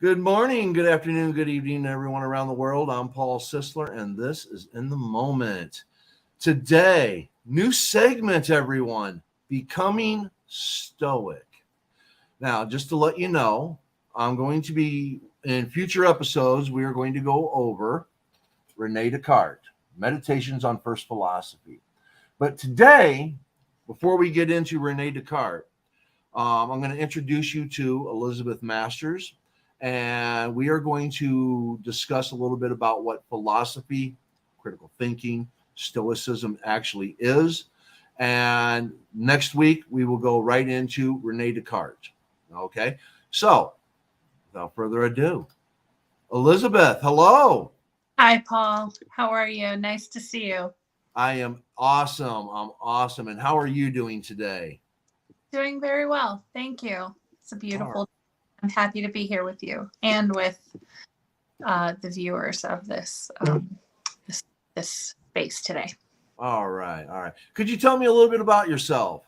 Good morning, good afternoon, good evening, everyone around the world. I'm Paul Sisler, and this is In the Moment. Today, new segment, everyone, Becoming Stoic. Now, just to let you know, I'm going to be, in future episodes, we are going to go over Rene Descartes, Meditations on First Philosophy. But today, before we get into Rene Descartes, I'm going to introduce you to Elizabeth Masters, and we are going to discuss a little bit about what philosophy, critical thinking, stoicism actually is. And next week, we will go right into Rene Descartes. Okay, so without further ado, Elizabeth, hello. Hi, Paul. How are you? Nice to see you. I am awesome. I'm awesome. And how are you doing today? Doing very well. Thank you. It's a All right. beautiful. I'm happy to be here with you and with the viewers of this space today. All right. All right. Could you tell me a little bit about yourself?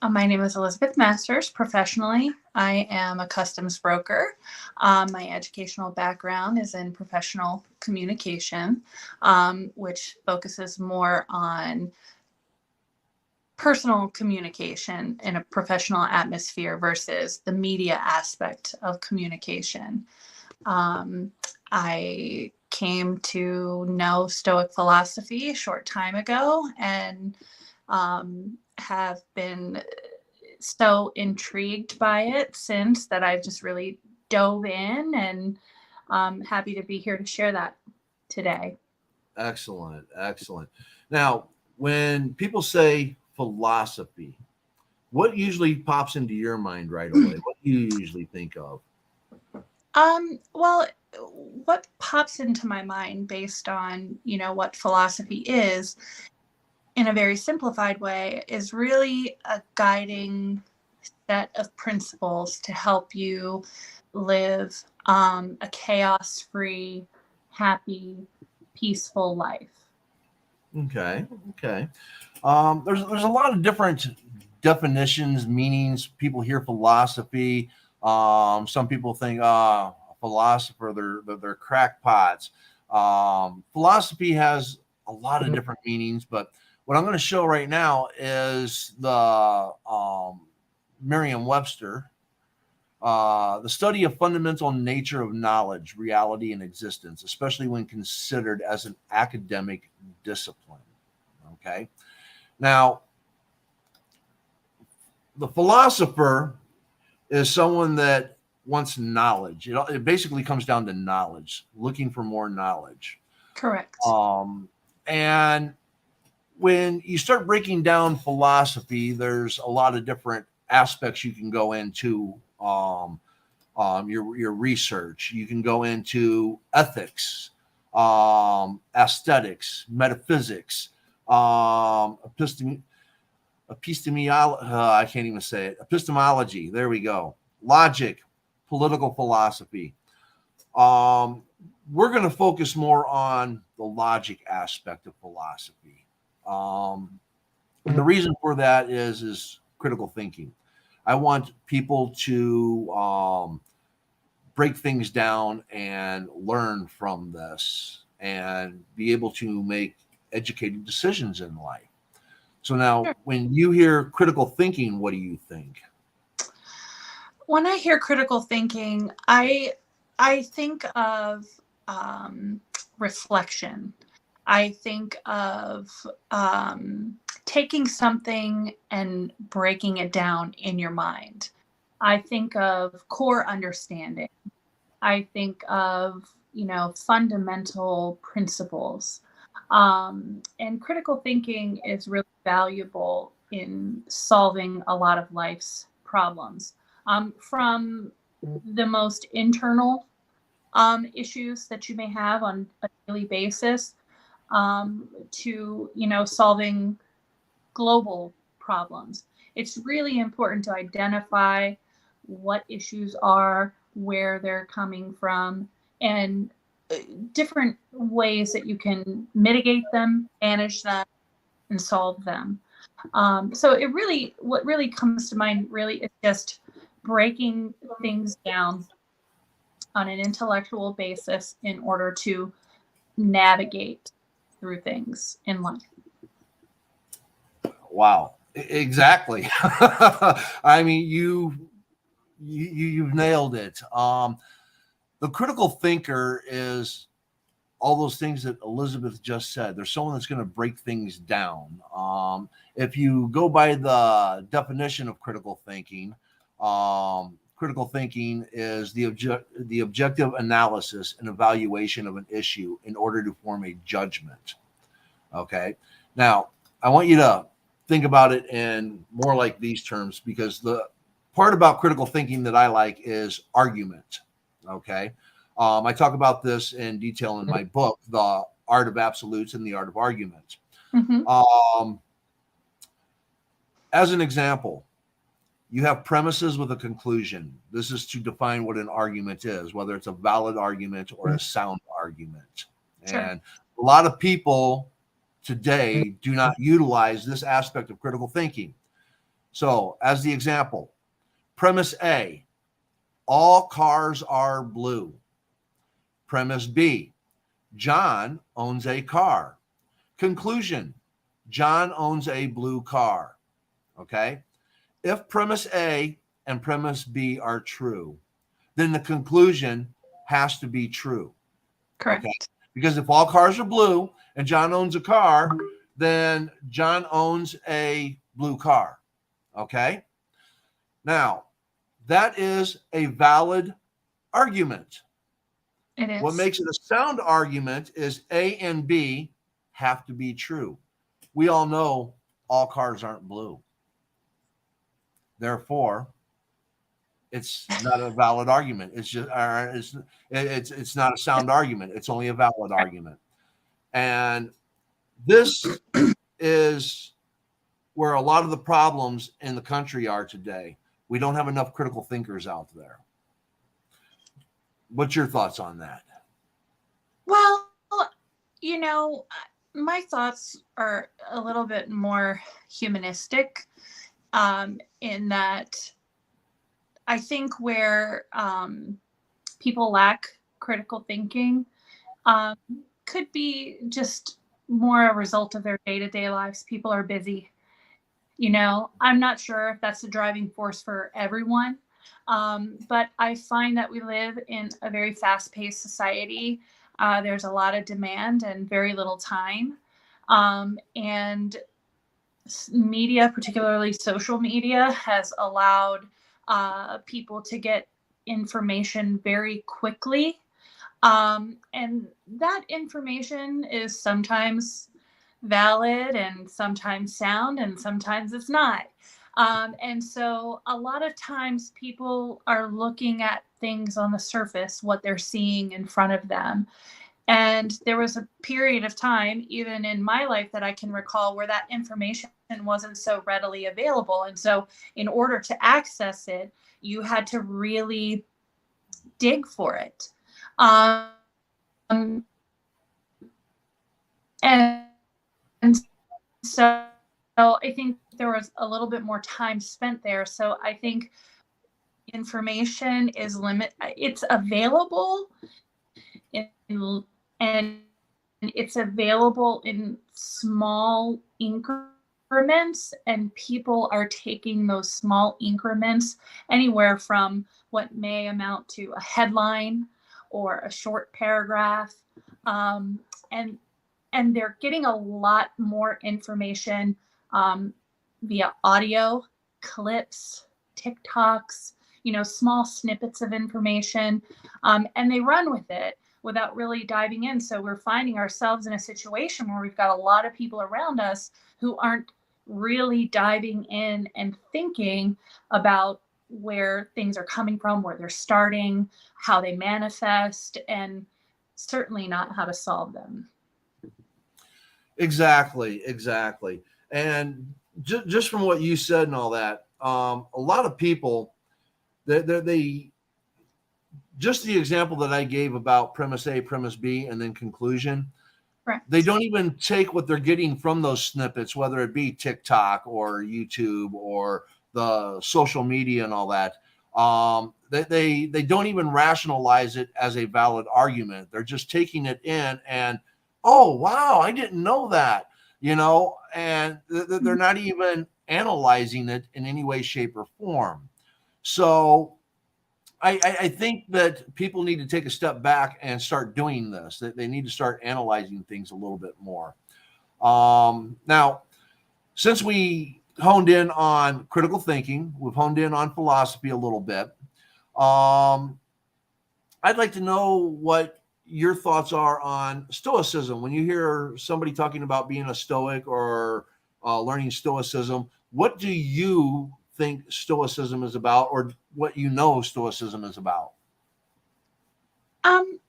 My name is Elizabeth Masters. Professionally, I am a customs broker. My educational background is in professional communication, which focuses more on personal communication in a professional atmosphere versus the media aspect of communication. I came to know Stoic philosophy a short time ago and have been so intrigued by it since that I've just really dove in, and I'm happy to be here to share that today. Excellent. Excellent. Now, when people say philosophy, what usually pops into your mind right away? What do you usually think of? Well, what pops into my mind based on, what philosophy is in a very simplified way is really a guiding set of principles to help you live a chaos-free, happy, peaceful life. Okay. Okay. There's a lot of different definitions, meanings. People hear philosophy. Some people think, a philosopher, they're crackpots. Philosophy has a lot of different meanings, but what I'm going to show right now is the Merriam-Webster, the study of fundamental nature of knowledge, reality, and existence, especially when considered as an academic discipline. Okay. Now, the philosopher is someone that wants knowledge. It basically comes down to knowledge, looking for more knowledge. Correct. And when you start breaking down philosophy, there's a lot of different aspects you can go into. Your research. You can go into ethics, aesthetics, metaphysics, I can't even say it. Epistemology. There we go. Logic, political philosophy. We're going to focus more on the logic aspect of philosophy. And the reason for that is critical thinking. I want people to break things down and learn from this and be able to make educated decisions in life. So now, when you hear critical thinking, what do you think? When I hear critical thinking, I think of reflection. I think of taking something and breaking it down in your mind. I think of core understanding. I think of, fundamental principles. And critical thinking is really valuable in solving a lot of life's problems. From the most internal issues that you may have on a daily basis to, solving global problems. It's really important to identify what issues are, where they're coming from, and different ways that you can mitigate them, manage them, and solve them. So what really comes to mind really is just breaking things down on an intellectual basis in order to navigate through things in life. Wow, exactly. I mean, you've nailed it. The critical thinker is all those things that Elizabeth just said. There's someone that's going to break things down. If you go by the definition of critical thinking is the objective analysis and evaluation of an issue in order to form a judgment. Okay. Now, I want you to think about it in more like these terms, because the part about critical thinking that I like is argument. Okay. I talk about this in detail in my book, The Art of Absolutes and the Art of Argument. Mm-hmm. As an example, you have premises with a conclusion. This is to define what an argument is, whether it's a valid argument or a sound argument. Sure. And a lot of people today do not utilize this aspect of critical thinking. So, as the example, premise A, all cars are blue. Premise B, John owns a car. Conclusion, John owns a blue car. Okay? If premise A and premise B are true, then the conclusion has to be true. Correct. Okay? Because if all cars are blue and John owns a car, then John owns a blue car. Okay? Now, that is a valid argument. It is. What makes it a sound argument is A and B have to be true. We all know all cars aren't blue. Therefore, it's not a valid argument. It's just it's not a sound argument. It's only a valid argument. And this is where a lot of the problems in the country are today. We don't have enough critical thinkers out there. What's your thoughts on that? Well, my thoughts are a little bit more humanistic, in that I think where people lack critical thinking could be just more a result of their day-to-day lives. People are busy. I'm not sure if that's the driving force for everyone. But I find that we live in a very fast-paced society. There's a lot of demand and very little time. And media, particularly social media, has allowed people to get information very quickly. And that information is sometimes valid and sometimes sound and sometimes it's not. And so a lot of times people are looking at things on the surface, what they're seeing in front of them. And there was a period of time, even in my life, that I can recall where that information wasn't so readily available. And so in order to access it, you had to really dig for it. And so I think there was a little bit more time spent there. So I think information is it's available and it's available in small increments, and people are taking those small increments anywhere from what may amount to a headline or a short paragraph. And they're getting a lot more information via audio, clips, TikToks, small snippets of information, and they run with it without really diving in. So we're finding ourselves in a situation where we've got a lot of people around us who aren't really diving in and thinking about where things are coming from, where they're starting, how they manifest, and certainly not how to solve them. Exactly. And just from what you said and all that, a lot of people, they just the example that I gave about premise A, premise B, and then conclusion, Correct. They don't even take what they're getting from those snippets, whether it be TikTok or YouTube or the social media and all that. they don't even rationalize it as a valid argument. They're just taking it in and, oh wow, I didn't know that, and they're not even analyzing it in any way, shape, or form. So I think that people need to take a step back and start doing this. That they need to start analyzing things a little bit more. Now, since we honed in on critical thinking, we've honed in on philosophy a little bit. I'd like to know what your thoughts are on stoicism. When you hear somebody talking about being a stoic or learning stoicism, what do you think stoicism is about, or what stoicism is about? Um,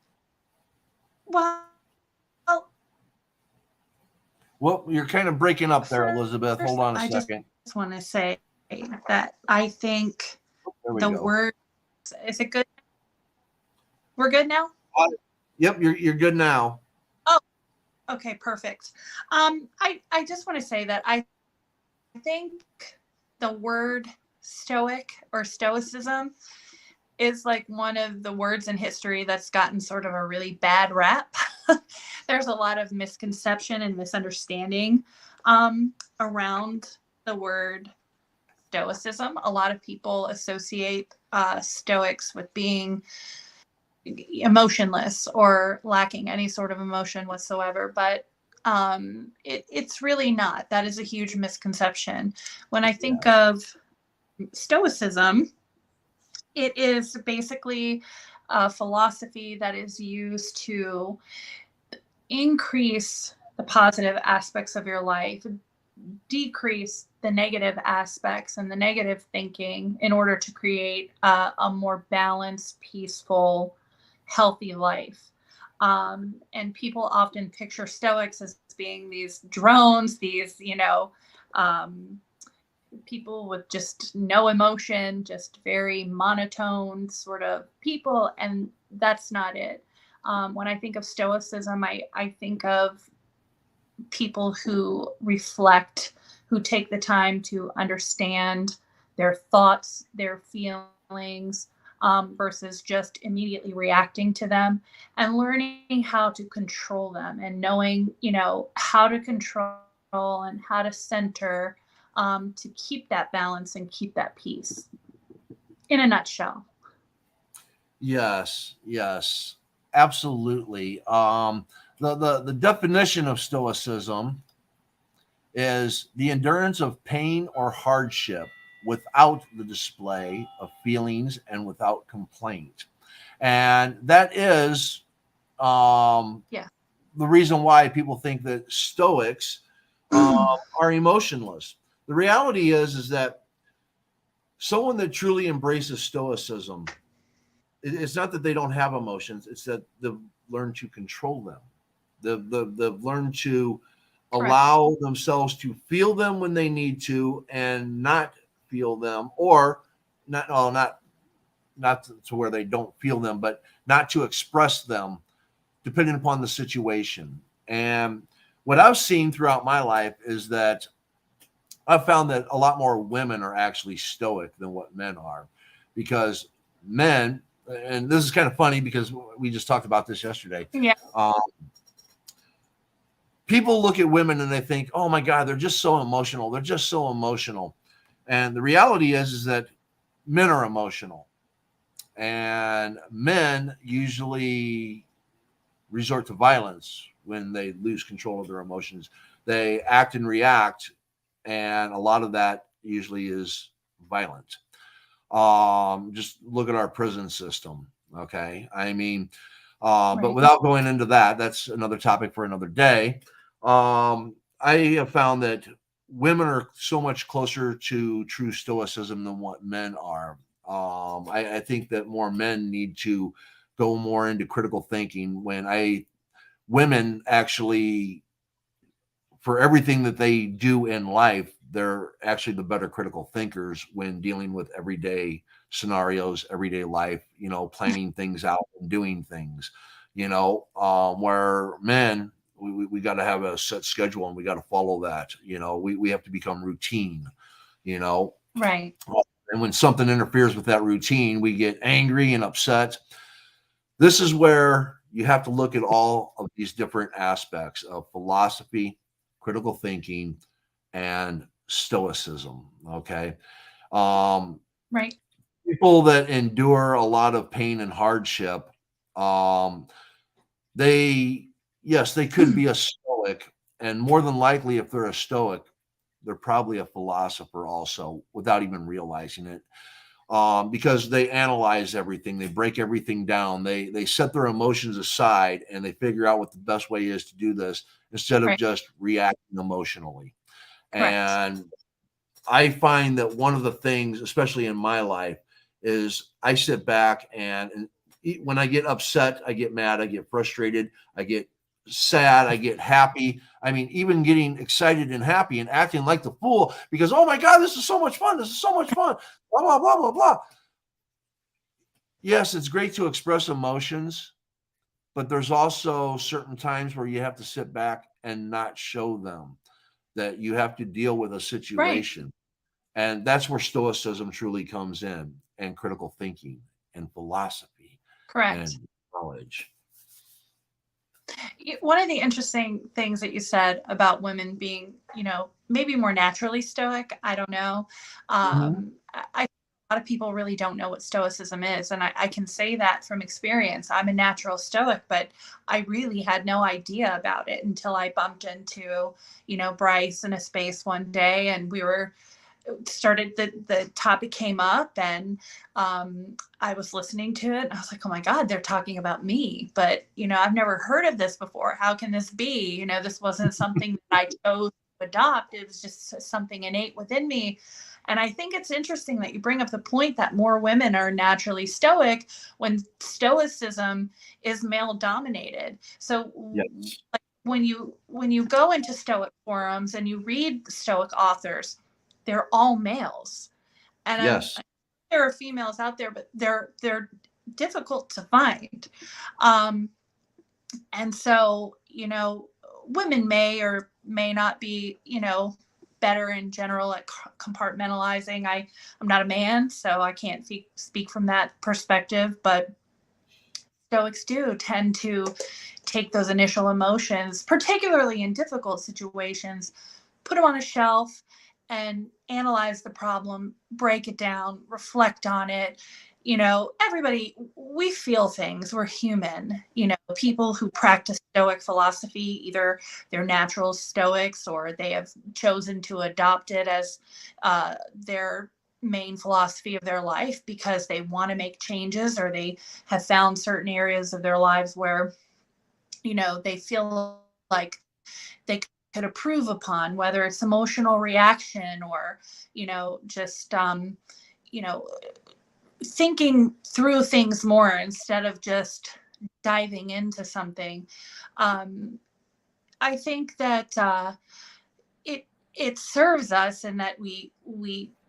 well, Well, you're kind of breaking up there, first, Elizabeth. Hold on a I just second. want to say that I think There we the go. word, is it good? We're good now? Yep, you're good now. Oh, okay, perfect. I just want to say that I think the word stoic or stoicism is like one of the words in history that's gotten sort of a really bad rap. There's a lot of misconception and misunderstanding around the word stoicism. A lot of people associate stoics with being emotionless or lacking any sort of emotion whatsoever, but it's really not. That is a huge misconception. When I think of stoicism, it is basically a philosophy that is used to increase the positive aspects of your life, decrease the negative aspects and the negative thinking in order to create a more balanced, peaceful, healthy life. And people often picture Stoics as being these drones, these, people with just no emotion, just very monotone sort of people. And that's not it. When I think of Stoicism, I think of people who reflect, who take the time to understand their thoughts, their feelings, versus just immediately reacting to them, and learning how to control them, and knowing, how to control and how to center, to keep that balance and keep that peace, in a nutshell. Yes, absolutely. The definition of stoicism is the endurance of pain or hardship without the display of feelings and without complaint. And that is Yeah. the reason why people think that Stoics are emotionless. The reality is that someone that truly embraces Stoicism, it's not that they don't have emotions, it's that they've learned to control them. They've learned to Correct. allow themselves to feel them when they need to and not feel them, or not to where they don't feel them, but not to express them depending upon the situation. And what I've seen throughout my life is that I've found that a lot more women are actually stoic than what men are, because men, and this is kind of funny because we just talked about this yesterday. Yeah. People look at women and they think, oh my God, they're just so emotional. They're just so emotional. And the reality is that men are emotional, and men usually resort to violence when they lose control of their emotions. They act and react, and a lot of that usually is violent. Just look at our prison system. Okay. I mean, Right. but without going into that, that's another topic for another day. I have found that women are so much closer to true stoicism than what men are. I think that more men need to go more into critical thinking. Women actually, for everything that they do in life, they're actually the better critical thinkers when dealing with everyday scenarios, everyday life, planning things out and doing things, where men, we got to have a set schedule and we got to follow that. We have to become routine, you know. Right. And when something interferes with that routine, we get angry and upset. This is where you have to look at all of these different aspects of philosophy, critical thinking, and stoicism. Okay. Um, Right. People that endure a lot of pain and hardship, um, they, yes, they could be a stoic. And more than likely, if they're a stoic, they're probably a philosopher also without even realizing it, because they analyze everything, they break everything down, they set their emotions aside, and they figure out what the best way is to do this instead of Right. just reacting emotionally. Correct. And I find that one of the things, especially in my life, is I sit back and when I get upset, I get mad, I get frustrated, I get sad, I get happy. I mean, even getting excited and happy and acting like the fool because, oh my God, this is so much fun. This is so much fun. Blah, blah, blah, blah, blah. Yes, it's great to express emotions, but there's also certain times where you have to sit back and not show them, that you have to deal with a Right. situation. And that's where stoicism truly comes in, and critical thinking and philosophy Correct. and knowledge. One of the interesting things that you said about women being, maybe more naturally stoic, I don't know. Mhm. I think a lot of people really don't know what stoicism is. And I can say that from experience. I'm a natural stoic, but I really had no idea about it until I bumped into, Bryce in a space one day, and we were started the topic came up, and I was listening to it and I was like, oh my God, they're talking about me, but I've never heard of this before. How can this be? This wasn't something that I chose to adopt. It was just something innate within me. And I think it's interesting that you bring up the point that more women are naturally stoic when stoicism is male dominated. So Yes. when you go into stoic forums and you read stoic authors, they're all males. And Yes. there are females out there, but they're difficult to find. Um, and so, women may or may not be, better in general at compartmentalizing. I'm not a man, so I can't speak from that perspective, but Stoics do tend to take those initial emotions, particularly in difficult situations, put them on a shelf and analyze the problem, break it down, reflect on it. Everybody, we feel things. We're human. People who practice Stoic philosophy, either they're natural Stoics or they have chosen to adopt it as their main philosophy of their life because they want to make changes, or they have found certain areas of their lives where they feel like they could improve upon, whether it's emotional reaction or just you know thinking through things more instead of just diving into something. um, I think that it it serves us in that we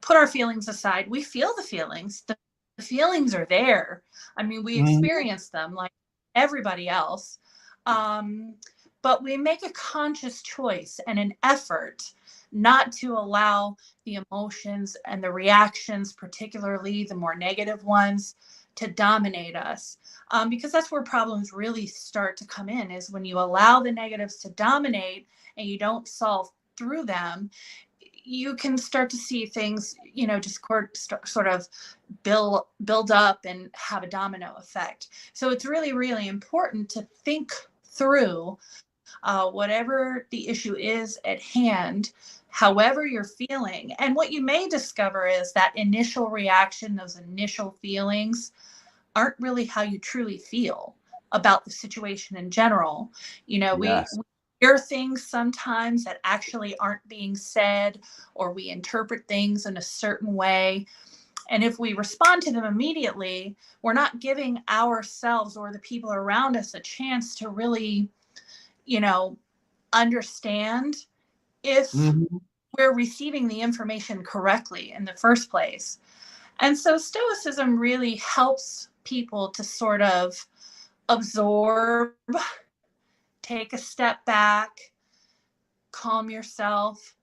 put our feelings aside. We feel the feelings. The feelings are there. I mean, we Mhm. experience them like everybody else. Um, but we make a conscious choice and an effort not to allow the emotions and the reactions, particularly the more negative ones, to dominate us. Because that's where problems really start to come in, is when you allow the negatives to dominate and you don't solve through them. You can start to see things, just sort of build up and have a domino effect. So it's really, really important to think through whatever the issue is at hand, however you're feeling. And what you may discover is that initial reaction, those initial feelings, aren't really how you truly feel about the situation in general. We Yes. hear things sometimes that actually aren't being said, or we interpret things in a certain way. And if we respond to them immediately, we're not giving ourselves or the people around us a chance to really, you know, understand if Mhm. we're receiving the information correctly in the first place. And so Stoicism really helps people to sort of absorb, take a step back, calm yourself,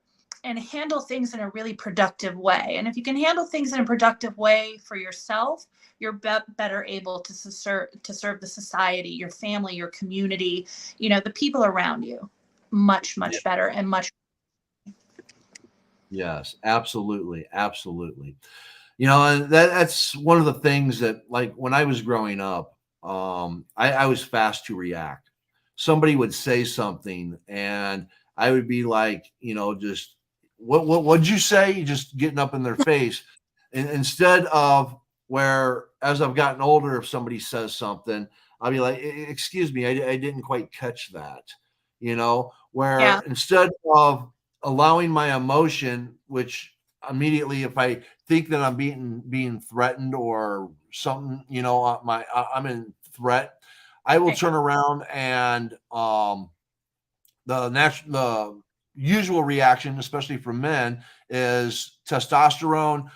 and handle things in a really productive way. And if you can handle things in a productive way for yourself, you're better able to serve the society, your family, your community, the people around you, much, Yeah. much better and much. Yes, absolutely, absolutely. And that's one of the things that, like, when I was growing up, I was fast to react. Somebody would say something, and I would be like, just what'd you say? Just getting up in their face, and instead of, where, as I've gotten older, if somebody says something, I'll be like, Excuse me, I didn't quite catch that." Where Yeah, instead of allowing my emotion, which immediately, if I think that I'm being threatened or something, I'm in threat, I will right, turn around, and the usual reaction, especially for men, is testosterone,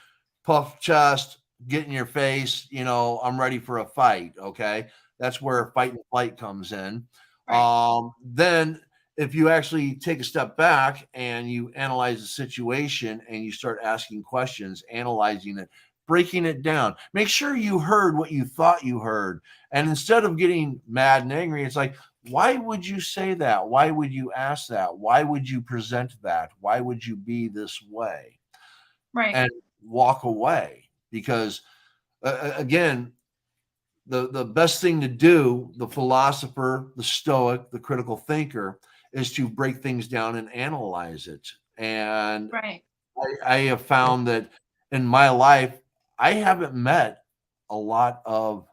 puff chest, get in your face. I'm ready for a fight. Okay, that's where fight and flight comes in. right, Then, if you actually take a step back and you analyze the situation and you start asking questions, analyzing it, breaking it down, make sure you heard what you thought you heard. And instead of getting mad and angry, it's like, why would you say that? Why would you ask that? Why would you present that? Why would you be this way? right, And walk away. Because, again, the best thing to do, the philosopher, the stoic, the critical thinker, is to break things down and analyze it. And right, I have found that in my life, I haven't met a lot of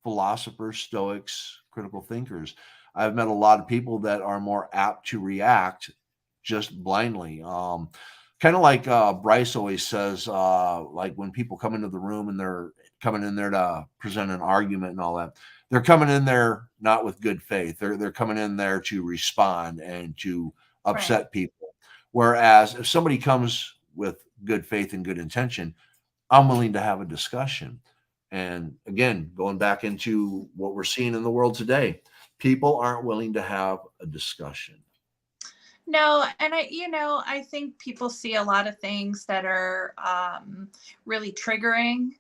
philosophers, stoics, critical thinkers. I've met a lot of people that are more apt to react just blindly. Kind of like Bryce always says, like, when people come into the room and they're coming in there to present an argument and all that, they're coming in there not with good faith. They're coming in there to respond and to right. upset people. Whereas if somebody comes with good faith and good intention, I'm willing to have a discussion. And again, going back into what we're seeing in the world today, people aren't willing to have a discussion. No, and I think people see a lot of things that are really triggering,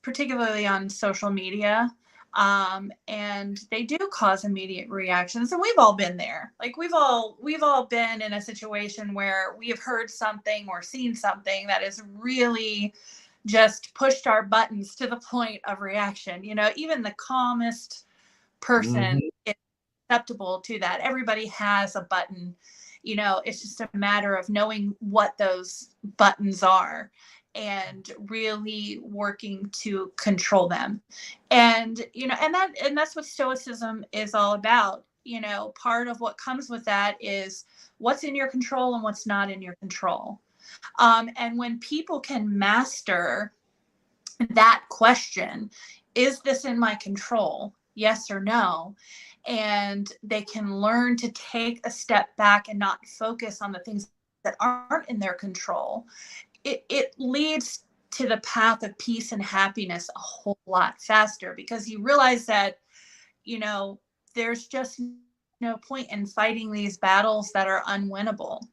particularly on social media. And they do cause immediate reactions. And we've all been there. Like, we've all been in a situation where we have heard something or seen something that has really just pushed our buttons to the point of reaction. Even the calmest person Mhm. is acceptable to that. Everybody has a button. It's just a matter of knowing what those buttons are and really working to control them. And that's what stoicism is all about. Part of what comes with that is what's in your control and what's not in your control. And when people can master that question, is this in my control? Yes or no? And they can learn to take a step back and not focus on the things that aren't in their control. It leads to the path of peace and happiness a whole lot faster, because you realize that, you know, there's just no point in fighting these battles that are unwinnable.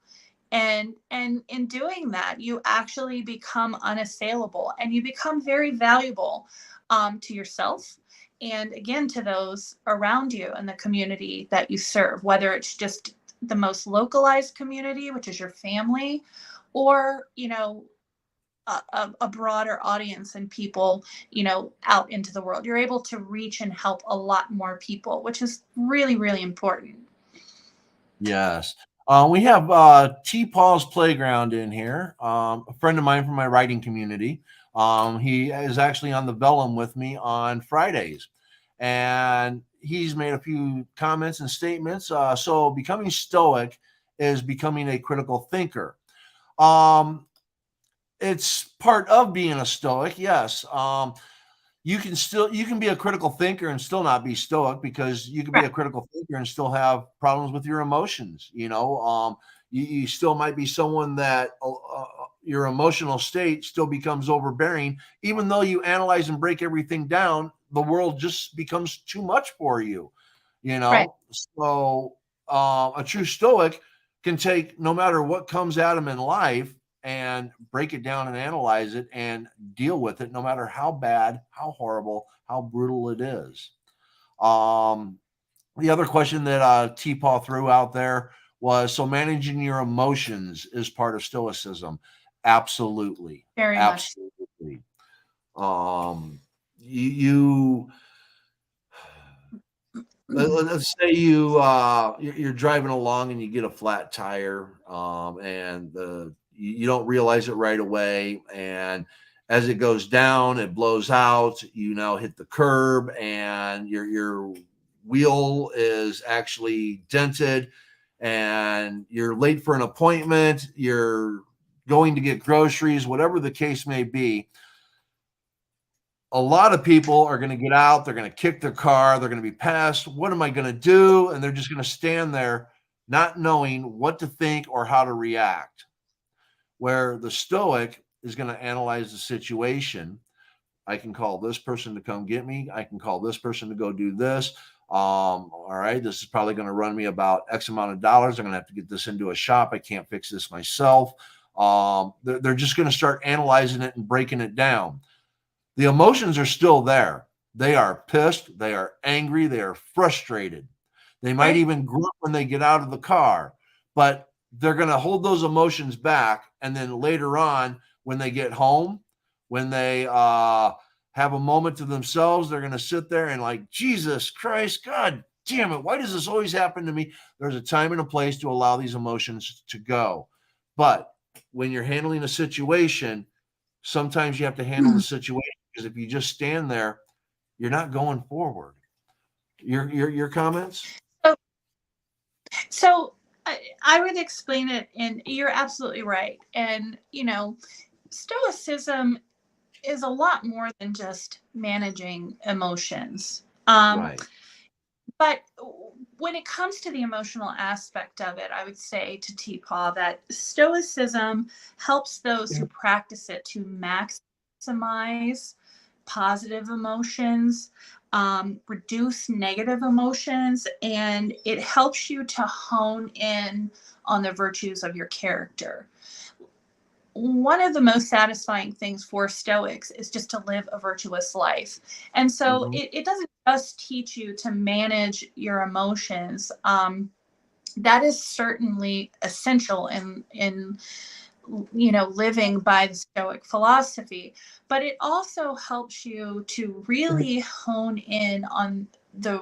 And in doing that, you actually become unassailable, and you become very valuable, to yourself, and again to those around you and the community that you serve, whether it's just the most localized community, which is your family, or a broader audience and people, out into the world. You're able to reach and help a lot more people, which is really, really important. Yes. We have T. Paul's Playground in here, a friend of mine from my writing community. He is actually on the vellum with me on Fridays, and he's made a few comments and statements. So, becoming stoic is becoming a critical thinker. Um, it's part of being a stoic, yes. You can be a critical thinker and still not be stoic, because you can be Right, a critical thinker and still have problems with your emotions. You still might be someone that your emotional state still becomes overbearing, even though you analyze and break everything down. The world just becomes too much for you. right, So a true stoic can take no matter what comes at them in life and break it down and analyze it and deal with it, no matter how bad, how horrible, how brutal it is. The other question that T-Paul threw out there was, so managing your emotions is part of stoicism. Absolutely. Very much. Absolutely. You let's say you're driving along and you get a flat tire, and you don't realize it right away, and as it goes down, it blows out. You now hit the curb, and your wheel is actually dented, and you're late for an appointment. You're going to get groceries, whatever the case may be. A lot of people are going to get out, they're going to kick their car, they're going to be pissed. What am I going to do? And they're just going to stand there not knowing what to think or how to react. Where the Stoic is going to analyze the situation. I can call this person to come get me. I can call this person to go do this. All right, this is probably going to run me about X amount of dollars. I'm going to have to get this into a shop. I can't fix this myself. They're just going to start analyzing it and breaking it down. The emotions are still there. They are pissed. They are angry. They are frustrated. They might even grunt when they get out of the car, but they're going to hold those emotions back. And then later on, when they get home, when they have a moment to themselves, they're going to sit there and like, Jesus Christ, God damn it. Why does this always happen to me? There's a time and a place to allow these emotions to go. But when you're handling a situation, sometimes you have to handle the situation, because if you just stand there, you're not going forward. Your comments? So I would explain it, and you're absolutely right. And, Stoicism is a lot more than just managing emotions. Right. But when it comes to the emotional aspect of it, I would say to T-Paul that Stoicism helps those who practice it to maximize positive emotions, reduce negative emotions, and it helps you to hone in on the virtues of your character. One of the most satisfying things for Stoics is just to live a virtuous life. And so it doesn't just teach you to manage your emotions. That is certainly essential in living by the Stoic philosophy, but it also helps you to really hone in on the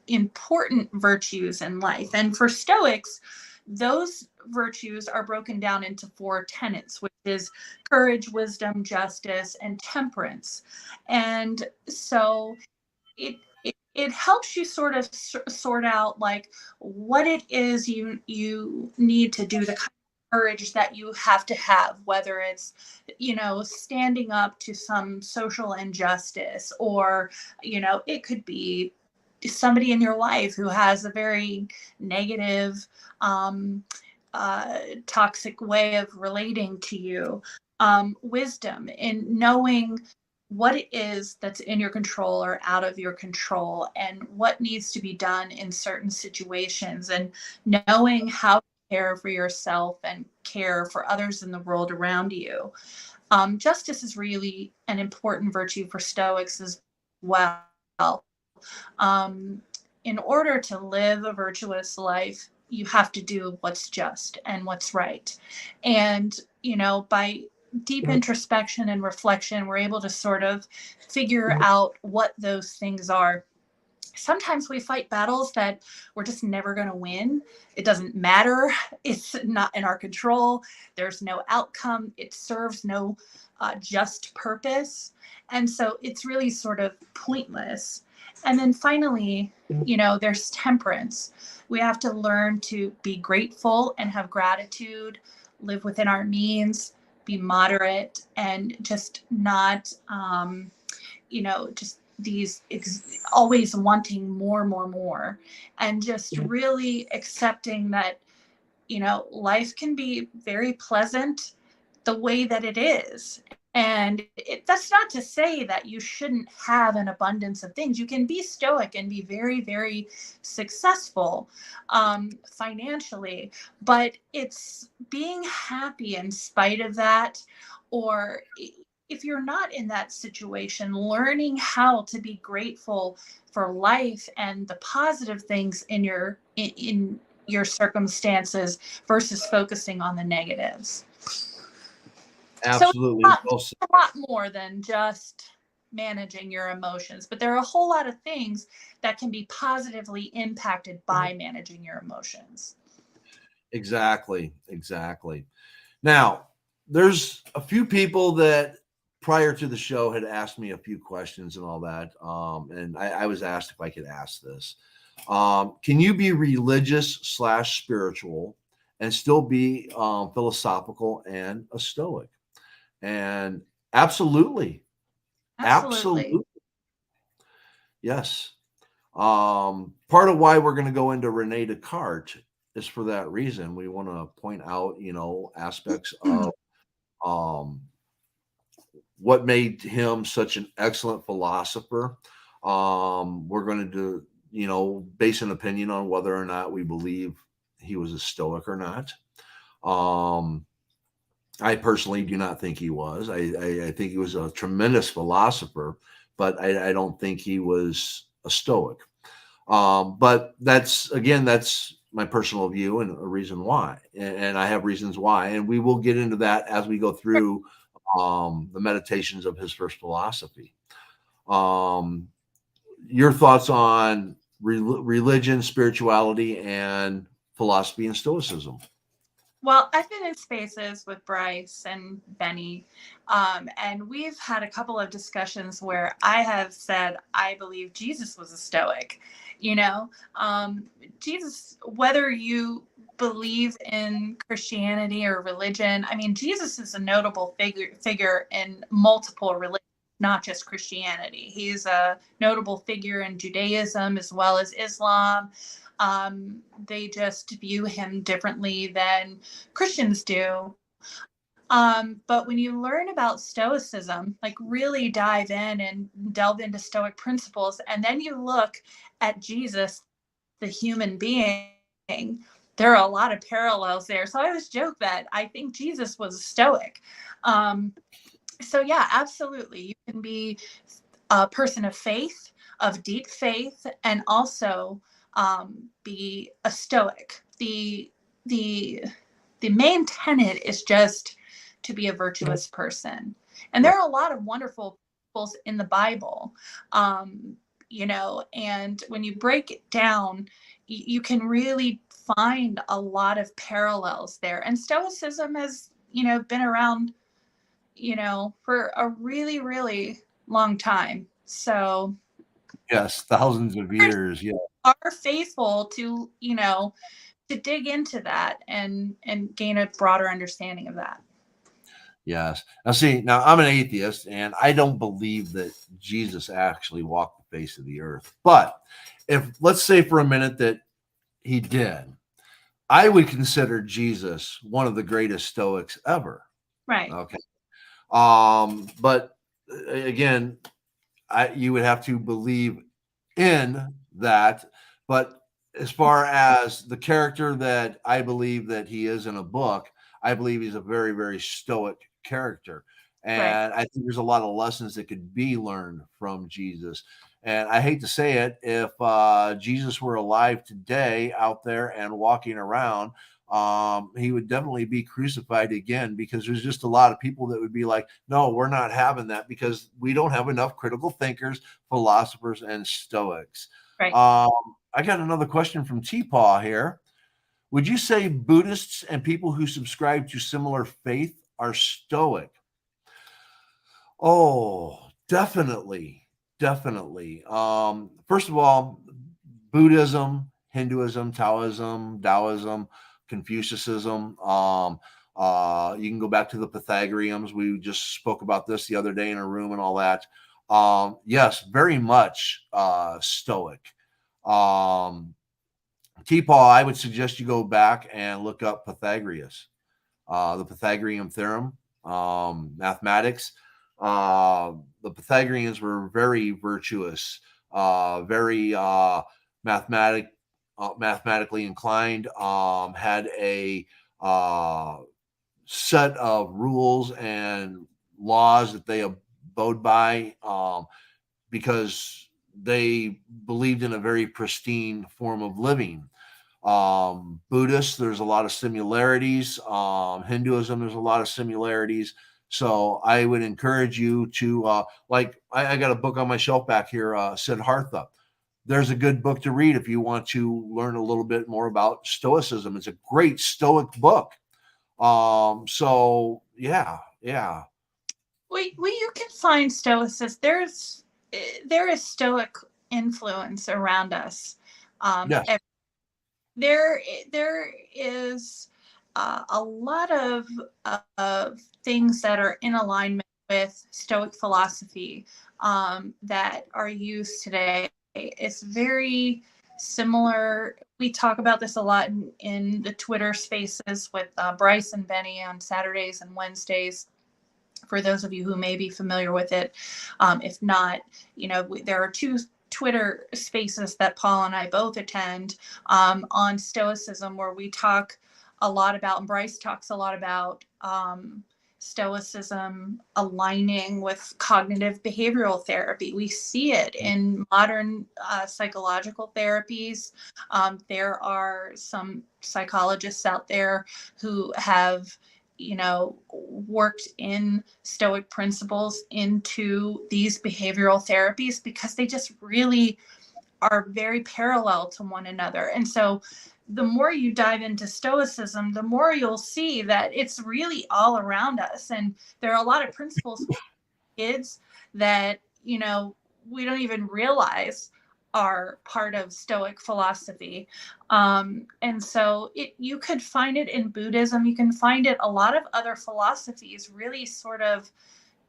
important virtues in life. And for Stoics, those virtues are broken down into 4 tenets, which is courage, wisdom, justice, and temperance. And so it helps you sort of sort out like what it is you need to do, the kind of courage that you have to have, whether it's standing up to some social injustice, or it could be somebody in your life who has a very negative toxic way of relating to you. Wisdom in knowing what it is that's in your control or out of your control, and what needs to be done in certain situations, and knowing how to care for yourself and care for others in the world around you. Justice is really an important virtue for Stoics as well. In order to live a virtuous life, you have to do what's just and what's right. And, by deep introspection and reflection, we're able to sort of figure out what those things are. Sometimes we fight battles that we're just never going to win. It doesn't matter. It's not in our control. There's no outcome. It serves no just purpose. And so it's really sort of pointless. And then finally, there's temperance. We have to learn to be grateful and have gratitude, live within our means, be moderate, and just not, just these always wanting more, and just really accepting that, life can be very pleasant the way that it is. And that's not to say that you shouldn't have an abundance of things. You can be stoic and be very, very successful financially, but it's being happy in spite of that. Or if you're not in that situation, learning how to be grateful for life and the positive things in your circumstances versus focusing on the negatives. So Absolutely. Well a lot more than just managing your emotions, but there are a whole lot of things that can be positively impacted by managing your emotions. exactly. Exactly. Now, there's a few people that prior to the show had asked me a few questions and all that. And I was asked if I could ask this. Can you be religious slash spiritual and still be philosophical and a stoic? And absolutely. Absolutely. Absolutely. Yes. Part of why we're going to go into Rene Descartes is for that reason. We want to point out, aspects of um, what made him such an excellent philosopher. We're going to do, base an opinion on whether or not we believe he was a Stoic or not. Um, I personally do not think he was. I think he was a tremendous philosopher, but I don't think he was a Stoic. But that's my personal view and a reason why, and I have reasons why, and we will get into that as we go through the meditations of his first philosophy. Um, your thoughts on religion, spirituality, and philosophy and stoicism? Well, I've been in spaces with Bryce and Benny, and we've had a couple of discussions where I have said I believe Jesus was a Stoic. You know, Jesus, whether you believe in Christianity or religion, I mean, Jesus is a notable figure in multiple religions, not just Christianity. He's a notable figure in Judaism as well as Islam. They just view him differently than Christians do. But when you learn about Stoicism, like really dive in and delve into Stoic principles, and then you look at Jesus, the human being, there are a lot of parallels there. So I always joke that I think Jesus was a Stoic. Um, so, yeah, absolutely. You can be a person of faith, of deep faith, and also be a Stoic. The the main tenet is just to be a virtuous person. And Right. there are a lot of wonderful principles in the Bible, and when you break it down, you can really find a lot of parallels there. And Stoicism has, been around, for a really, really long time. So Yes, thousands of years. Yeah. are faithful to, to dig into that and gain a broader understanding of that. Yes. Now, see, now I'm an atheist and I don't believe that Jesus actually walked the face of the earth. But if, let's say for a minute that he did, I would consider Jesus one of the greatest Stoics ever. Right. Okay. But again, you would have to believe in that. But as far as the character that I believe that he is in a book, I believe he's a very, very stoic character. Right. And I think there's a lot of lessons that could be learned from Jesus. And I hate to say it, if Jesus were alive today out there and walking around, he would definitely be crucified again, because there's just a lot of people that would be like, no, we're not having that because we don't have enough critical thinkers, philosophers, and stoics. Right. Um, I got another question from T-Paw here. Would you say Buddhists and people who subscribe to similar faith are stoic? Oh, definitely. Definitely. First of all, Buddhism, Hinduism, Taoism, Confucianism. You can go back to the Pythagoreans. We just spoke about this the other day in a room and all that. Yes, very much stoic. Um, T-Paul, I would suggest you go back and look up Pythagoras, the Pythagorean theorem. mathematics. The Pythagoreans were very virtuous, very mathematically inclined, had a uh, set of rules and laws that they abode by, because they believed in a very pristine form of living. Buddhists, there's a lot of similarities. Hinduism, there's a lot of similarities. So I would encourage you to, I got a book on my shelf back here, Siddhartha. There's a good book to read if you want to learn a little bit more about Stoicism. It's a great Stoic book. So yeah. You can find stoicism. There is stoic influence around us. Yes. There is a lot of things that are in alignment with Stoic philosophy that are used today. It's very similar. We talk about this a lot in the Twitter spaces with Bryce and Benny on Saturdays and Wednesdays. For those of you who may be familiar with it, if not, there are two Twitter spaces that Paul and I both attend on Stoicism, where we talk a lot about, and Bryce talks a lot about Stoicism aligning with cognitive behavioral therapy. We see it in modern psychological therapies. There are some psychologists out there who have worked in Stoic principles into these behavioral therapies because they just really are very parallel to one another. And so the more you dive into Stoicism, the more you'll see that it's really all around us. And there are a lot of principles for kids that, we don't even realize are part of Stoic philosophy. And so you could find it in Buddhism. You can find it, a lot of other philosophies really sort of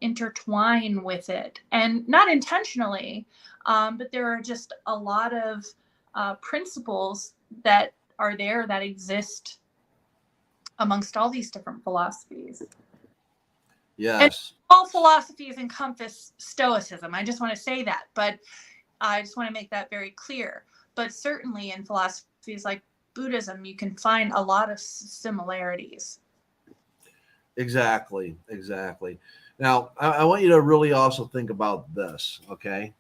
intertwine with it, and not intentionally, but there are just a lot of principles that are there that exist amongst all these different philosophies. And Yes. all philosophies encompass Stoicism. I just want to say that, but I just want to make that very clear. But certainly in philosophies like Buddhism, you can find a lot of similarities. Exactly. Now, I want you to really also think about this, okay?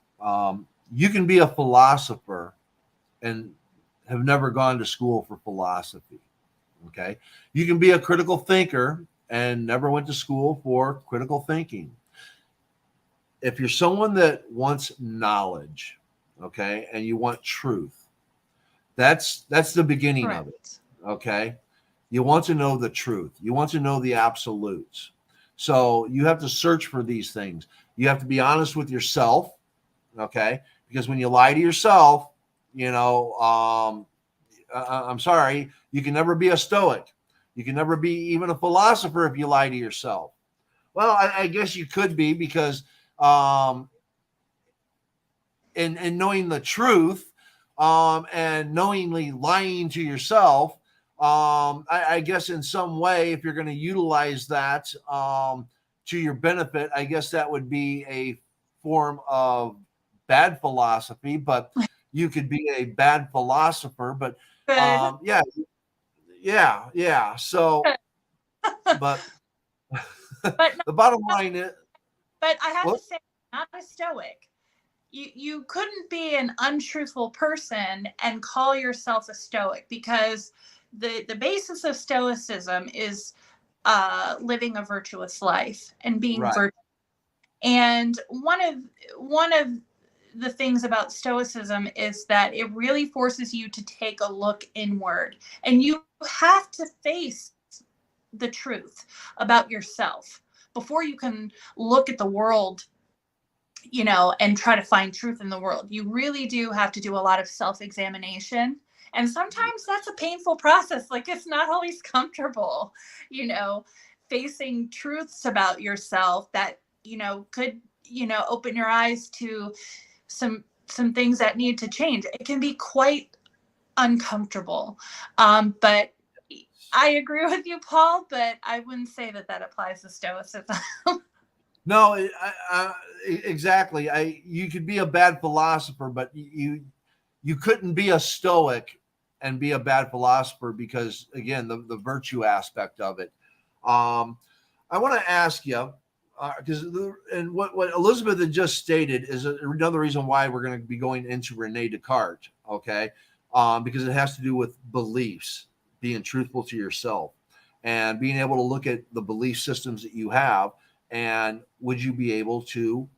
You can be a philosopher and have never gone to school for philosophy, okay? You can be a critical thinker and never went to school for critical thinking. If you're someone that wants knowledge, okay, and you want truth, that's the beginning of it, Correct. okay? You want to know the truth. You want to know the absolutes. So you have to search for these things. You have to be honest with yourself, okay? Because when you lie to yourself, I'm sorry, you can never be a stoic. You can never be even a philosopher if you lie to yourself. Well, I guess you could be, because in knowing the truth, and knowingly lying to yourself, I guess in some way, if you're going to utilize that to your benefit, I guess that would be a form of bad philosophy, but you could be a bad philosopher. But Good. yeah. So, but But the bottom line is, I have to what? say, not a Stoic. You couldn't be an untruthful person and call yourself a Stoic, because the basis of Stoicism is living a virtuous life and being Right. virtuous. And one of the things about Stoicism is that it really forces you to take a look inward, and you have to face the truth about yourself before you can look at the world, and try to find truth in the world. You really do have to do a lot of self-examination. And sometimes that's a painful process. Like, it's not always comfortable, you know, facing truths about yourself that, could, open your eyes to some things that need to change. It can be quite uncomfortable. But I agree with you, Paul, but I wouldn't say that that applies to Stoicism. No, exactly. You could be a bad philosopher, but you couldn't be a stoic and be a bad philosopher because again, the virtue aspect of it. I want to ask you because and what Elizabeth had just stated is another reason why we're going to be going into Rene Descartes. Okay, because it has to do with beliefs, being truthful to yourself, and being able to look at the belief systems that you have, and would you be able to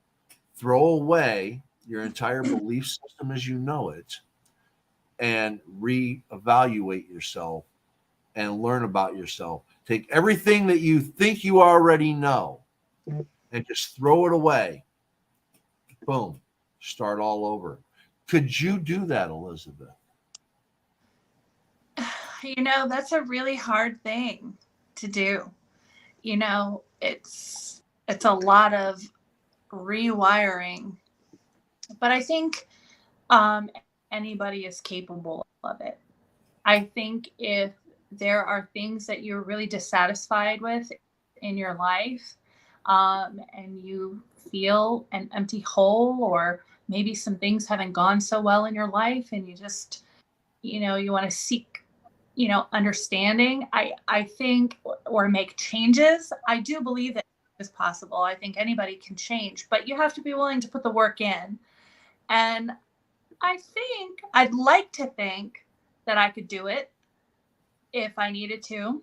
throw away your entire belief system as you know it and reevaluate yourself and learn about yourself. Take everything that you think you already know and just throw it away. Boom. Start all over. Could you do that, Elizabeth? That's a really hard thing to do. It's a lot of rewiring, but I think anybody is capable of it. I think if there are things that you're really dissatisfied with in your life, and you feel an empty hole, or maybe some things haven't gone so well in your life, and you just, you want to seek, understanding, I think, or make changes. I do believe that is possible. I think anybody can change, but you have to be willing to put the work in. And I'd like to think that I could do it if I needed to.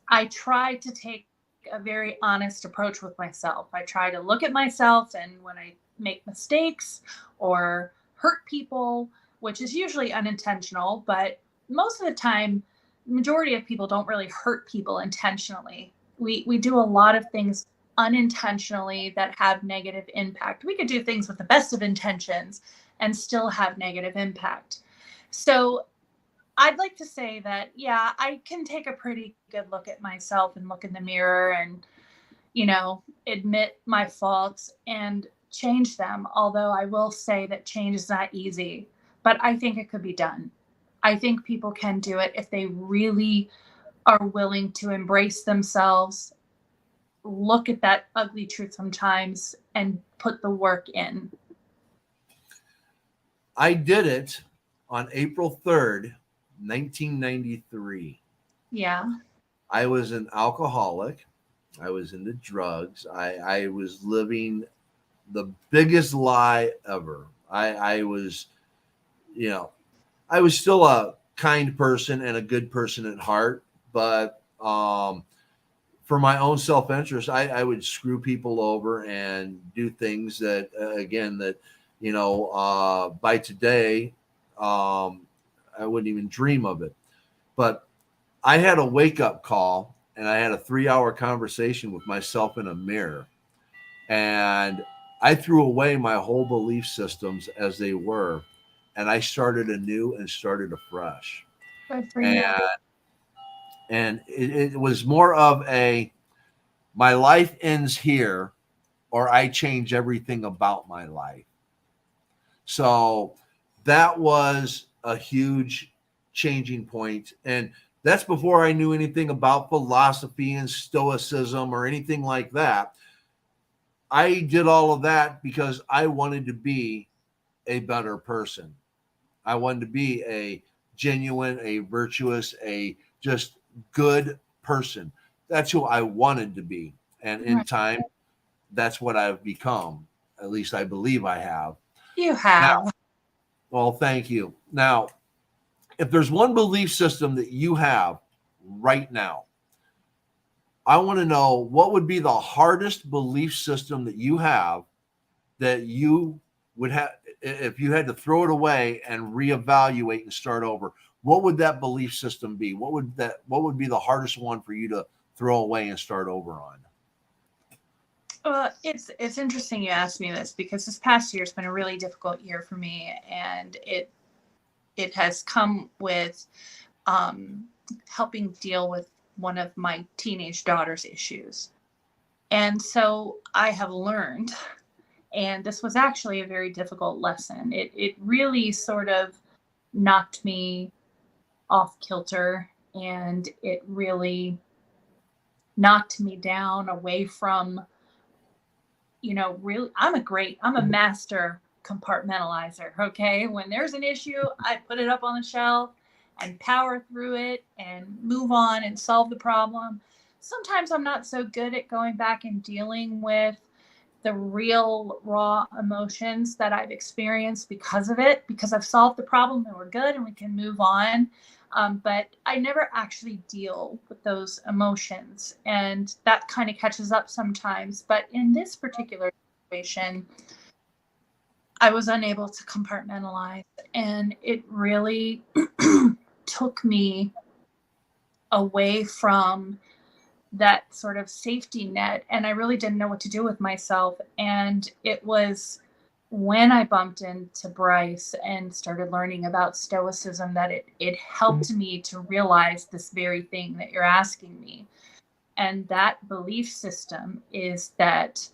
I try to take a very honest approach with myself. I try to look at myself, and when I make mistakes or hurt people, which is usually unintentional, but most of the time, the majority of people don't really hurt people intentionally. We do a lot of things unintentionally that have negative impact. We could do things with the best of intentions and still have negative impact. So I'd like to say that, yeah, I can take a pretty good look at myself and look in the mirror and, admit my faults and change them. Although I will say that change is not easy, but I think it could be done. I think people can do it if they really are willing to embrace themselves, look at that ugly truth sometimes, and put the work in. I did it on April 3rd, 1993. Yeah. I was an alcoholic. I was into drugs. I was living the biggest lie ever. I was, I was still a kind person and a good person at heart, but for my own self-interest, I would screw people over and do things that, again, that, by today, I wouldn't even dream of it. But I had a wake-up call, and I had a 3-hour conversation with myself in a mirror. And I threw away my whole belief systems as they were, and I started anew and started afresh. Good for you. And it was more of a my life ends here, or I change everything about my life. So that was a huge changing point. And that's before I knew anything about philosophy and stoicism or anything like that. I did all of that because I wanted to be a better person. I wanted to be a genuine, a virtuous, a just good person. That's who I wanted to be. And in Right. time, that's what I've become. At least I believe I have. You Now, have. well, thank you. Now, if there's one belief system that you have right now, I want to know what would be the hardest belief system that you have that you would have if you had to throw it away and reevaluate and start over. What would that belief system be? What would be the hardest one for you to throw away and start over on? Well, it's interesting you asked me this, because this past year has been a really difficult year for me, and it has come with helping deal with one of my teenage daughter's issues. And so I have learned, and this was actually a very difficult lesson. It really sort of knocked me off kilter and it really knocked me down away from, really, I'm a master compartmentalizer. Okay. When there's an issue, I put it up on the shelf and power through it and move on and solve the problem. Sometimes I'm not so good at going back and dealing with the real raw emotions that I've experienced because of it, because I've solved the problem and we're good and we can move on. But I never actually deal with those emotions, and that kind of catches up sometimes. But in this particular situation, I was unable to compartmentalize, and it really took me away from that sort of safety net, and I really didn't know what to do with myself. And it was when I bumped into Bryce and started learning about stoicism that it helped me to realize this very thing that you're asking me. And that belief system is that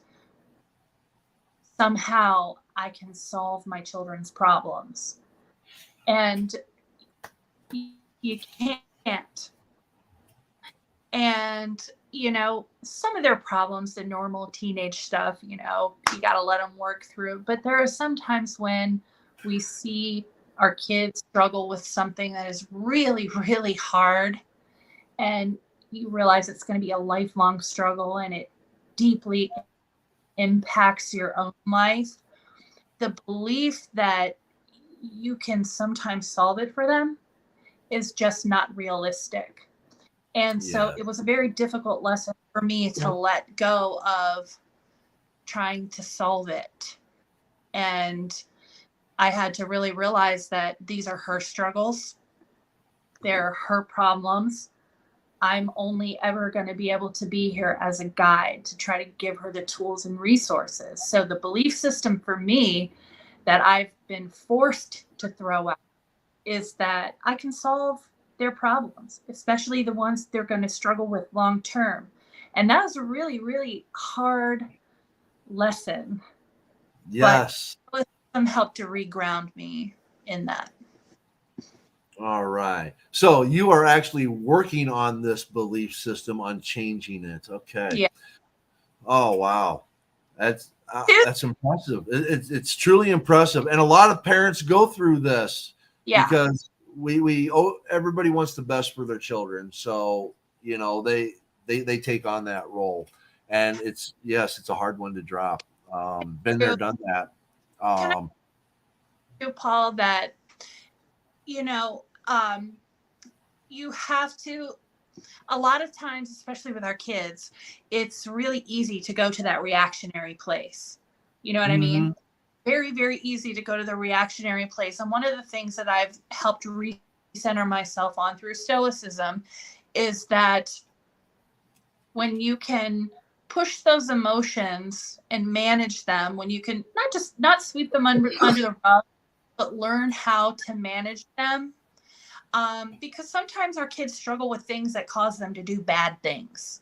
somehow I can solve my children's problems, and you can't. And some of their problems, the normal teenage stuff, you got to let them work through. But there are some times when we see our kids struggle with something that is really, really hard, and you realize it's going to be a lifelong struggle and it deeply impacts your own life. The belief that you can sometimes solve it for them is just not realistic. And so it was a very difficult lesson for me to let go of trying to solve it. And I had to really realize that these are her struggles. They're her problems. I'm only ever going to be able to be here as a guide to try to give her the tools and resources. So the belief system for me that I've been forced to throw out is that I can solve their problems, especially the ones they're going to struggle with long term. And that was a really, really hard lesson. Yes. But some help to reground me in that. All right. So you are actually working on this belief system, on changing it. Okay. Yeah. Oh, wow. That's impressive. It's truly impressive. And a lot of parents go through this because everybody wants the best for their children. So, they take on that role. And it's a hard one to drop. Been there, done that. Can I do, Paul, that, you have to, a lot of times, especially with our kids, it's really easy to go to that reactionary place. You know what I mean? Very, very easy to go to the reactionary place. And one of the things that I've helped recenter myself on through stoicism is that when you can push those emotions and manage them, when you can not sweep them under the rug, but learn how to manage them. Because sometimes our kids struggle with things that cause them to do bad things.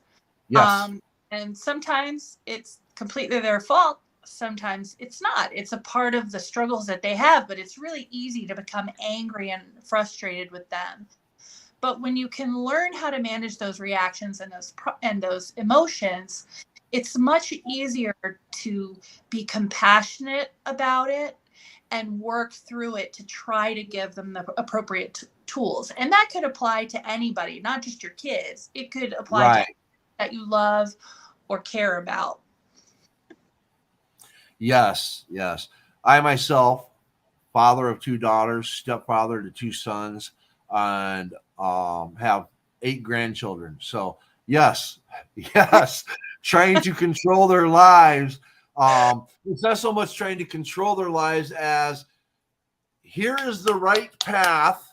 Yes. And sometimes it's completely their fault. Sometimes it's not. It's a part of the struggles that they have, but it's really easy to become angry and frustrated with them. But when you can learn how to manage those reactions and those emotions, it's much easier to be compassionate about it and work through it to try to give them the appropriate tools. And that could apply to anybody, not just your kids. It could apply to that you love or care about. Yes. I myself, father of 2 daughters, stepfather to 2 sons, and have 8 grandchildren. So yes, trying to control their lives. It's not so much trying to control their lives as here is the right path.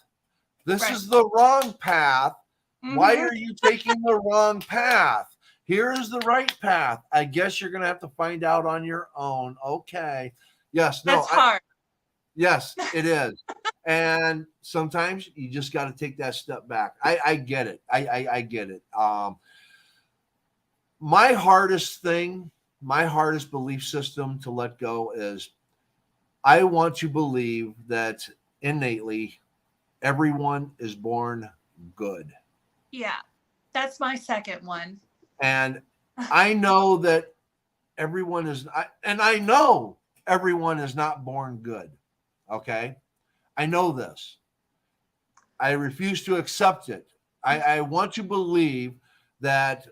This is the wrong path. Why are you taking the wrong path? Here is the right path. I guess you're going to have to find out on your own. Okay. Yes. No. That's hard. Yes, it is. And sometimes you just got to take that step back. I get it. I get it. My hardest belief system to let go is I want to believe that innately everyone is born good. Yeah, that's my second one. And I know that everyone is, and I know everyone is not born good. Okay. I know this. I refuse to accept it. I want to believe that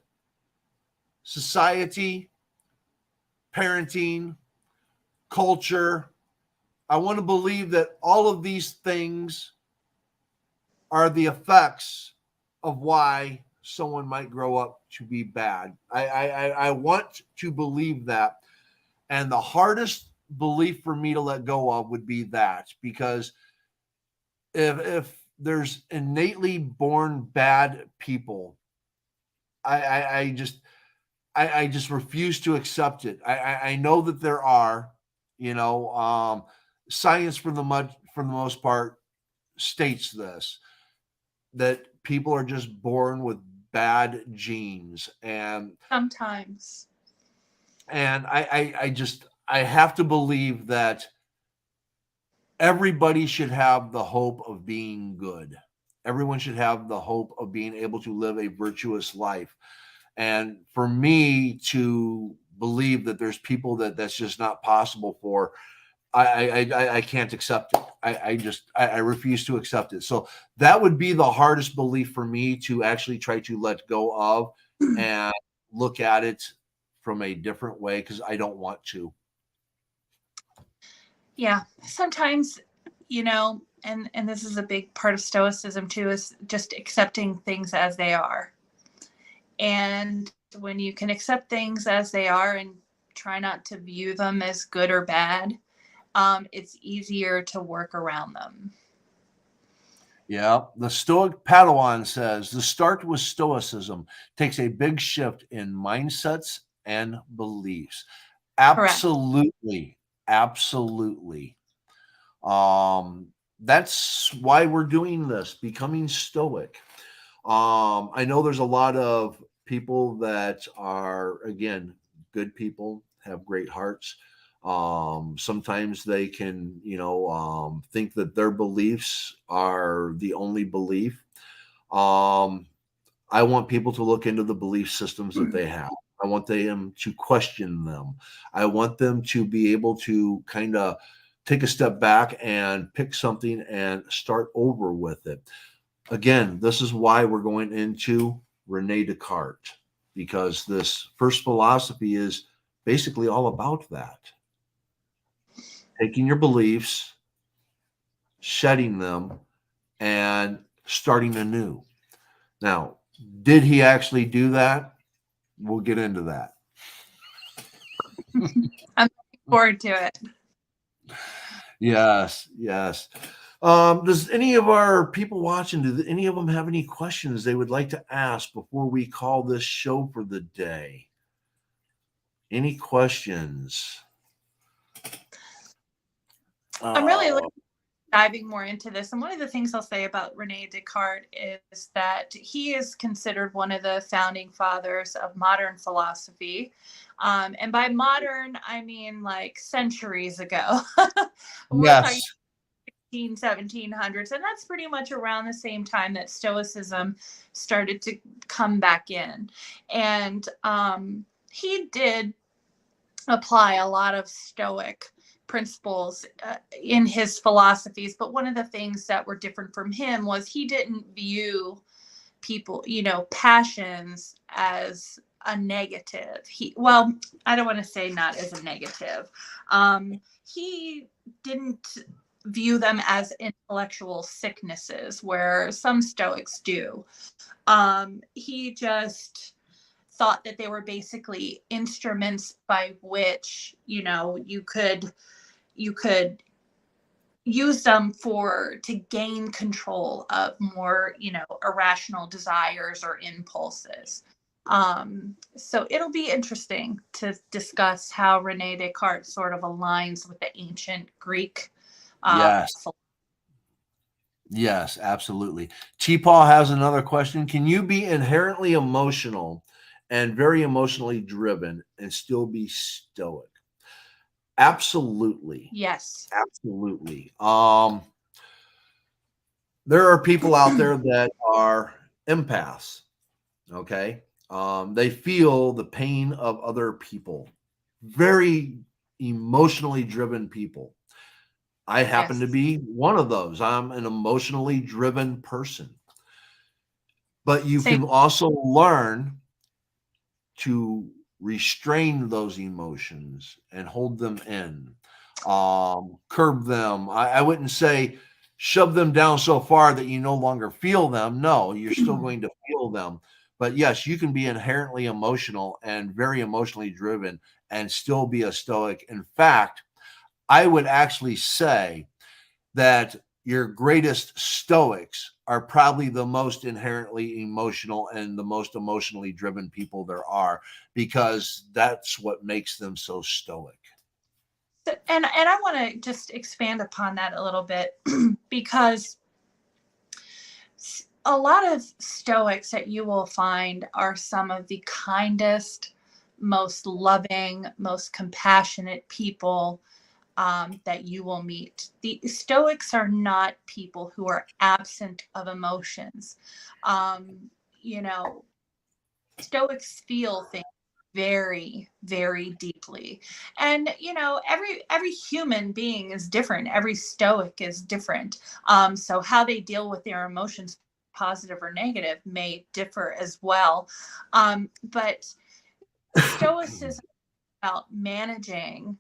society, parenting, culture, I want to believe that all of these things are the effects of why someone might grow up to be bad. I want to believe that. And the hardest belief for me to let go of would be that, because if there's innately born bad people, I, I, I just I just refuse to accept it. I know that there are, you know, science for the most part states this, that people are just born with bad genes, Sometimes. and I have to believe that everybody should have the hope of being good. Everyone should have the hope of being able to live a virtuous life. And for me to believe that there's people that's just not possible for, I can't accept it. I refuse to accept it. So that would be the hardest belief for me to actually try to let go of and look at it from a different way, because I don't want to. Yeah, sometimes, and this is a big part of stoicism too, is just accepting things as they are. And when you can accept things as they are and try not to view them as good or bad, it's easier to work around them. Yeah, the Stoic Padawan says the start with Stoicism takes a big shift in mindsets and beliefs. Correct. Absolutely, absolutely. Um, that's why we're doing this, becoming stoic. I know there's a lot of people that are, again, good people, have great hearts. Sometimes they can, think that their beliefs are the only belief. Um, I want people to look into the belief systems that they have. I want them to question them. I want them to be able to kind of take a step back and pick something and start over with it. Again, this is why we're going into Rene Descartes, because this first philosophy is basically all about that. Taking your beliefs, shedding them, and starting anew. Now, did he actually do that? We'll get into that. I'm looking forward to it. Yes, yes. Does any of our people watching, do any of them have any questions they would like to ask before we call this show for the day? Any questions? I'm really Oh, diving more into this. And one of the things I'll say about Rene Descartes is that he is considered one of the founding fathers of modern philosophy. And by modern, I mean like centuries ago. We're talking yes, 1700s, and that's pretty much around the same time that Stoicism started to come back in. And he did apply a lot of Stoic principles in his philosophies. But one of the things that were different from him was he didn't view people, passions as a negative. Well, I don't want to say not as a negative. He didn't view them as intellectual sicknesses, where some Stoics do. He just thought that they were basically instruments by which you could use them to gain control of more irrational desires or impulses. So it'll be interesting to discuss how Rene Descartes sort of aligns with the ancient Greek yes, yes, absolutely. T Paul has another question. Can you be inherently emotional and very emotionally driven and still be stoic? Absolutely. Yes. Absolutely. There are people out there that are empaths. Okay. They feel the pain of other people, very emotionally driven people. I happen to Yes. be one of those. I'm an emotionally driven person, but you Same. can also learn to restrain those emotions and hold them in, curb them. I wouldn't say shove them down so far that you no longer feel them. No, you're still going to feel them. But yes, you can be inherently emotional and very emotionally driven and still be a stoic. In fact, I would actually say that your greatest stoics are probably the most inherently emotional and the most emotionally driven people there are, because that's what makes them so stoic. And I want to just expand upon that a little bit because a lot of stoics that you will find are some of the kindest, most loving, most compassionate people that you will meet. The stoics are not people who are absent of emotions. um, you know Stoics feel things very, very deeply. And every human being is different. Every stoic is different. So how they deal with their emotions, positive or negative, may differ as well. But stoicism is about managing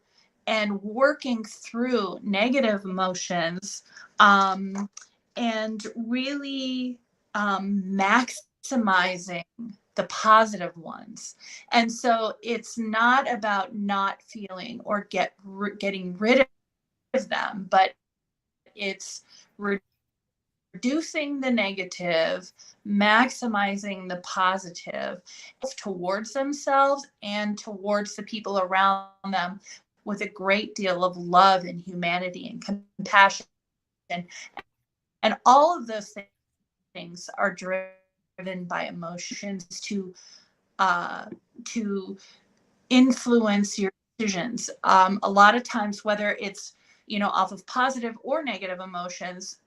and working through negative emotions, and really maximizing the positive ones. And so it's not about not feeling or getting rid of them, but it's reducing the negative, maximizing the positive towards themselves and towards the people around them, with a great deal of love and humanity and compassion. And all of those things are driven by emotions uh, to influence your decisions. A lot of times, whether it's off of positive or negative emotions,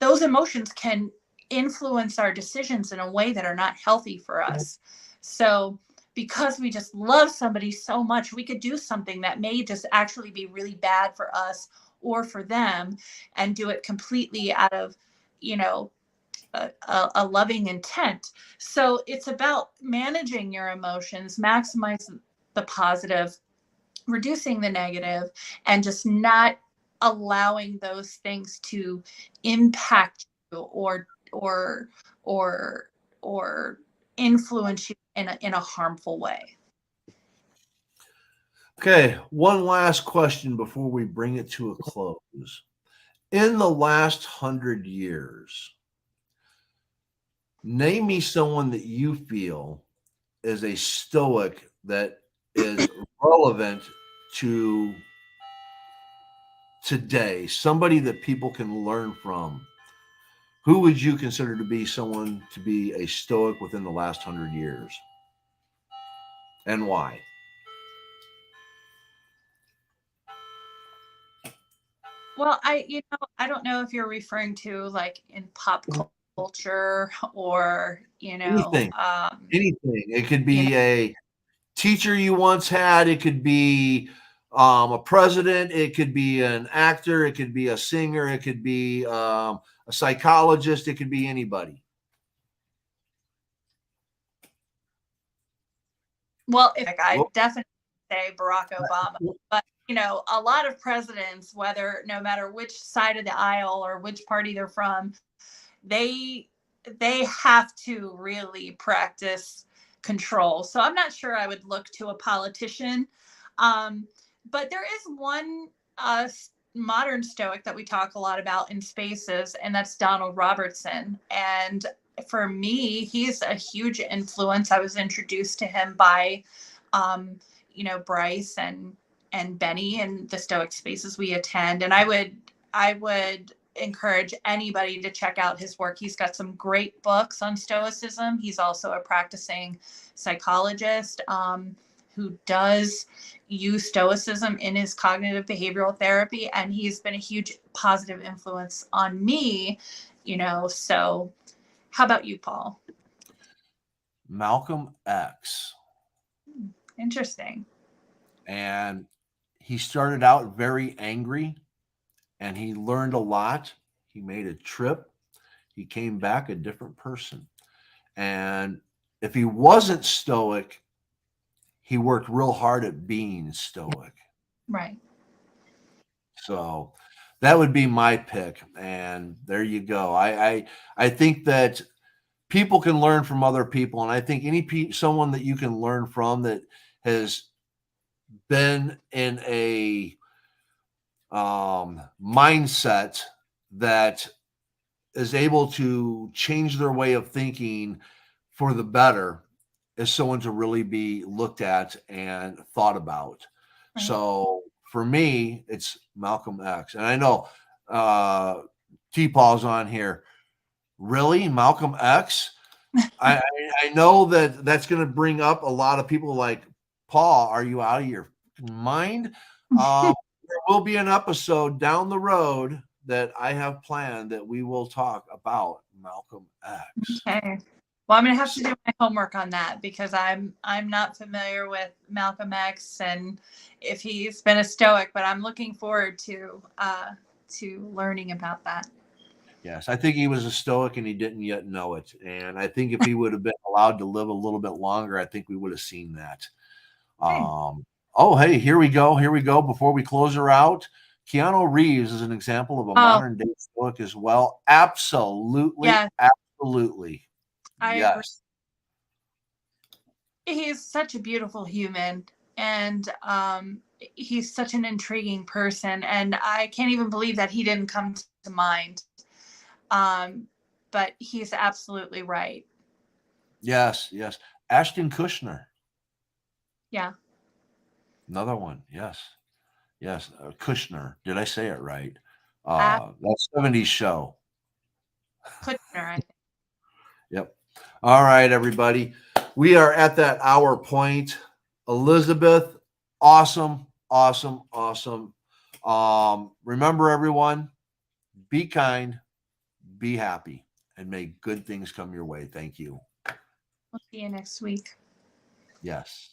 those emotions can influence our decisions in a way that are not healthy for us. So because we just love somebody so much, we could do something that may just actually be really bad for us or for them, and do it completely out of you know a loving intent. So it's about managing your emotions, maximizing the positive, reducing the negative, and just not allowing those things to impact you or or influence you in a harmful way. Okay, one last question before we bring it to a close. In the last 100 years, name me someone that you feel is a stoic that is relevant to today, somebody that people can learn from. Who would you consider to be someone to be a stoic within the last 100 years, and why? Well, I don't know if you're referring to like in pop culture, or Anything, anything. It could be a teacher you once had. It could be a president. It could be an actor. It could be a singer. It could be a psychologist. It could be anybody. well, if I Well, definitely say Barack Obama, but a lot of presidents, whether no matter which side of the aisle or which party they're from, they they have to really practice control. So I'm not sure I would look to a politician. Um, but there is one modern Stoic that we talk a lot about in spaces, and that's Donald Robertson. And for me, he's a huge influence. I was introduced to him by, Bryce and Benny and the Stoic spaces we attend. And I would encourage anybody to check out his work. He's got some great books on Stoicism. He's also a practicing psychologist, who does use Stoicism in his cognitive behavioral therapy. And he's been a huge positive influence on me, so How about you, Paul? Malcolm X. Interesting. And he started out very angry and he learned a lot. He made a trip. He came back a different person. And if he wasn't stoic, he worked real hard at being stoic. Right. So that would be my pick. And there you go. I think that people can learn from other people. And I think someone that you can learn from that has been in a mindset that is able to change their way of thinking for the better is someone to really be looked at and thought about. Right. So for me, it's Malcolm X. And I know T-Paul's on here. Really? Malcolm X? I know that that's going to bring up a lot of people like, Paul, are you out of your mind? There will be an episode down the road that I have planned that we will talk about Malcolm X. Okay. Well, I'm gonna have to do my homework on that because I'm not familiar with Malcolm X and if he's been a Stoic, but I'm looking forward to learning about that. Yes, I think he was a Stoic and he didn't yet know it. And I think if he would have been allowed to live a little bit longer, I think we would have seen that. Oh, hey, here we go. Here we go. Before we close her out, Keanu Reeves is an example of a modern day Stoic as well. Absolutely. Yes. Absolutely. I yes. agree. He's such a beautiful human and he's such an intriguing person. And I can't even believe that he didn't come to mind. But he's absolutely right. Yes, yes. Ashton Kutcher. Yeah. Another one. Yes. Yes. Kushner. Did I say it right? That 70s show. Kutcher, I think. Yep. All right, everybody. We are at that hour point. Elizabeth, awesome, awesome, awesome. Remember, everyone, be kind, be happy, and may good things come your way. Thank you. We'll see you next week. Yes.